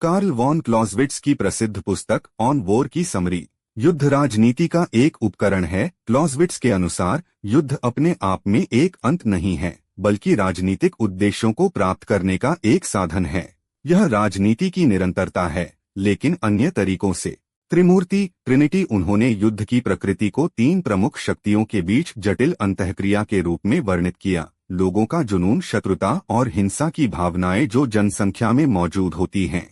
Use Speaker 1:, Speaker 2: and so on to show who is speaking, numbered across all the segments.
Speaker 1: Karl von क्लॉज़विट्ज़ की प्रसिद्ध पुस्तक ऑन वॉर की समरी। युद्ध राजनीति का एक उपकरण है। क्लॉज़विट्ज़ के अनुसार युद्ध अपने आप में एक अंत नहीं है, बल्कि राजनीतिक उद्देश्यों को प्राप्त करने का एक साधन है। यह राजनीति की निरंतरता है, लेकिन अन्य तरीकों से। त्रिमूर्ति ट्रिनिटी उन्होंने युद्ध की प्रकृति को तीन प्रमुख शक्तियों के बीच जटिल अंतःक्रिया के रूप में वर्णित किया। लोगों का जुनून, शत्रुता और हिंसा की भावनाएं जो जनसंख्या में मौजूद होती हैं।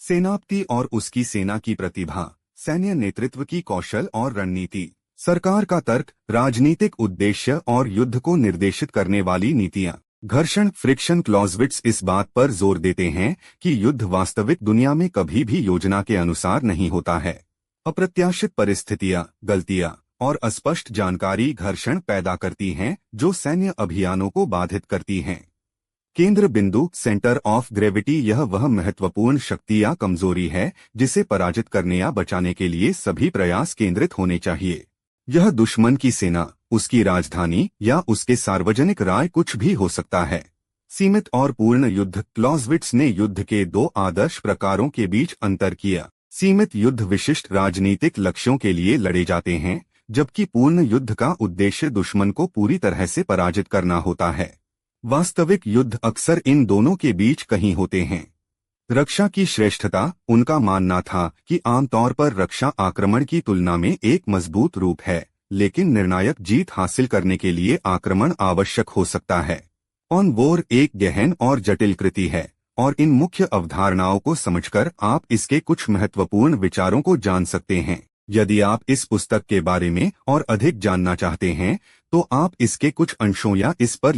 Speaker 1: सेनापति और उसकी सेना की प्रतिभा, सैन्य नेतृत्व की कौशल और रणनीति। सरकार का तर्क, राजनीतिक उद्देश्य और युद्ध को निर्देशित करने वाली नीतियां। घर्षण फ्रिक्शन। क्लॉज़विट्ज़ इस बात पर जोर देते हैं कि युद्ध वास्तविक दुनिया में कभी भी योजना के अनुसार नहीं होता है। अप्रत्याशित परिस्थितियां, गलतियां और अस्पष्ट जानकारी घर्षण पैदा करती हैं, जो सैन्य अभियानों को बाधित करती हैं। केंद्र बिंदु, सेंटर ऑफ ग्रेविटी। यह वह महत्वपूर्ण शक्ति या कमजोरी है जिसे पराजित करने या बचाने के लिए सभी प्रयास केंद्रित होने चाहिए। यह दुश्मन की सेना, उसकी राजधानी या उसके सार्वजनिक राय कुछ भी हो सकता है। सीमित और पूर्ण युद्ध। क्लॉज़विट्ज़ ने युद्ध के दो आदर्श प्रकारों के बीच अंतर किया। सीमित युद्ध विशिष्ट राजनीतिक लक्ष्यों के लिए लड़े जाते हैं, जबकि पूर्ण युद्ध का उद्देश्य दुश्मन को पूरी तरह से पराजित करना होता है। वास्तविक युद्ध अक्सर इन दोनों के बीच कहीं होते हैं। रक्षा की श्रेष्ठता। उनका मानना था कि आमतौर पर रक्षा आक्रमण की तुलना में एक मजबूत रूप है, लेकिन निर्णायक जीत हासिल करने के लिए आक्रमण आवश्यक हो सकता है। ऑन वॉर एक गहन और जटिल कृति है, और इन मुख्य अवधारणाओं को समझकर आप इसके कुछ महत्वपूर्ण विचारों को जान सकते हैं। यदि आप इस पुस्तक के बारे में और अधिक जानना चाहते हैं, तो आप इसके कुछ अंशों या इस पर